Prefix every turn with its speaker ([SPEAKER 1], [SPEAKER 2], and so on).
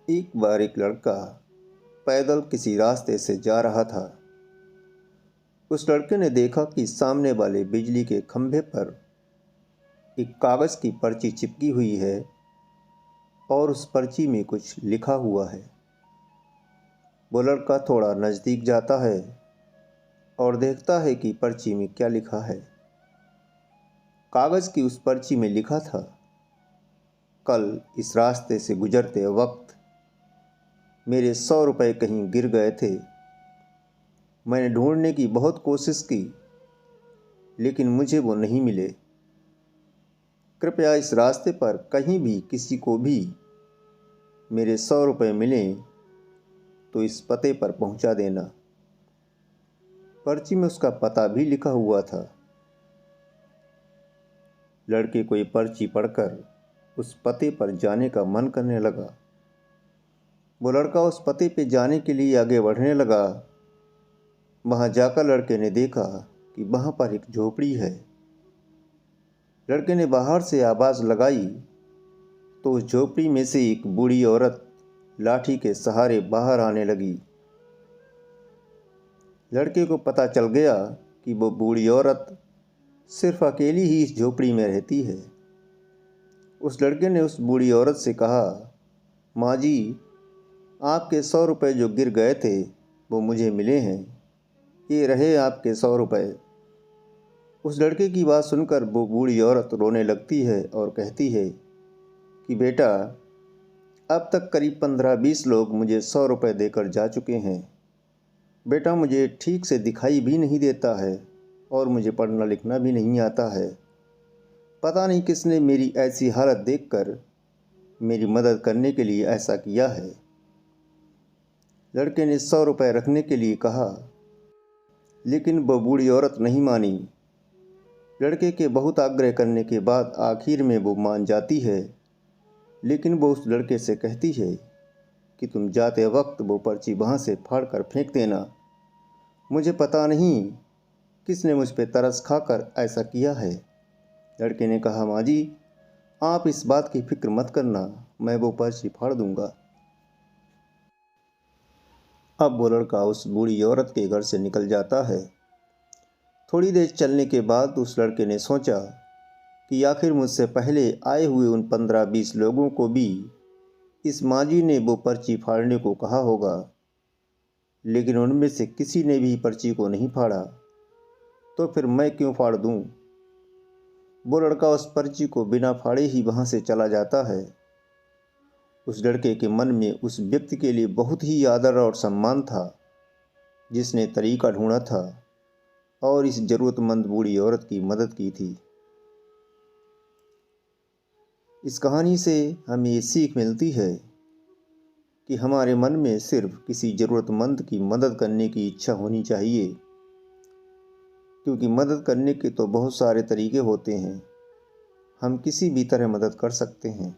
[SPEAKER 1] एक बार एक लड़का पैदल किसी रास्ते से जा रहा था। उस लड़के ने देखा कि सामने वाले बिजली के खंभे पर एक कागज़ की पर्ची चिपकी हुई है और उस पर्ची में कुछ लिखा हुआ है। वो लड़का थोड़ा नज़दीक जाता है और देखता है कि पर्ची में क्या लिखा है। कागज़ की उस पर्ची में लिखा था, कल इस रास्ते से गुजरते वक्त मेरे 100 रुपये कहीं गिर गए थे। मैंने ढूंढने की बहुत कोशिश की, लेकिन मुझे वो नहीं मिले। कृपया इस रास्ते पर कहीं भी किसी को भी मेरे 100 रुपये मिलें तो इस पते पर पहुंचा देना। पर्ची में उसका पता भी लिखा हुआ था। लड़के को ये पर्ची पढ़कर उस पते पर जाने का मन करने लगा। वो लड़का उस पते पे जाने के लिए आगे बढ़ने लगा। वहाँ जाकर लड़के ने देखा कि वहाँ पर एक झोपड़ी है। लड़के ने बाहर से आवाज़ लगाई तो उस झोपड़ी में से एक बूढ़ी औरत लाठी के सहारे बाहर आने लगी। लड़के को पता चल गया कि वो बूढ़ी औरत सिर्फ अकेली ही इस झोपड़ी में रहती है। उस लड़के ने उस बूढ़ी औरत से कहा, माँ जी, आपके 100 रुपये जो गिर गए थे वो मुझे मिले हैं। ये रहे आपके 100 रुपये। उस लड़के की बात सुनकर वो बूढ़ी औरत रोने लगती है और कहती है कि बेटा, अब तक करीब 15-20 लोग मुझे 100 रुपये देकर जा चुके हैं। बेटा, मुझे ठीक से दिखाई भी नहीं देता है और मुझे पढ़ना लिखना भी नहीं आता है। पता नहीं किसने मेरी ऐसी हालत देखकर मेरी मदद करने के लिए ऐसा किया है। लड़के ने 100 रुपये रखने के लिए कहा, लेकिन वो बूढ़ी औरत नहीं मानी। लड़के के बहुत आग्रह करने के बाद आखिर में वो मान जाती है, लेकिन वो उस लड़के से कहती है कि तुम जाते वक्त वो पर्ची वहाँ से फाड़ कर फेंक देना। मुझे पता नहीं किसने मुझ पे तरस खाकर ऐसा किया है। लड़के ने कहा, माँ जी, आप इस बात की फिक्र मत करना, मैं वो पर्ची फाड़ दूंगा। अब वो लड़का उस बूढ़ी औरत के घर से निकल जाता है। थोड़ी देर चलने के बाद उस लड़के ने सोचा कि आखिर मुझसे पहले आए हुए उन 15-20 लोगों को भी इस मांझी ने वो पर्ची फाड़ने को कहा होगा, लेकिन उनमें से किसी ने भी पर्ची को नहीं फाड़ा, तो फिर मैं क्यों फाड़ दूं? वो लड़का उस पर्ची को बिना फाड़े ही वहाँ से चला जाता है। उस लड़के के मन में उस व्यक्ति के लिए बहुत ही आदर और सम्मान था जिसने तरीका ढूंढा था और इस ज़रूरतमंद बूढ़ी औरत की मदद की थी। इस कहानी से हमें ये सीख मिलती है कि हमारे मन में सिर्फ किसी ज़रूरतमंद की मदद करने की इच्छा होनी चाहिए, क्योंकि मदद करने के तो बहुत सारे तरीके होते हैं। हम किसी भी तरह मदद कर सकते हैं।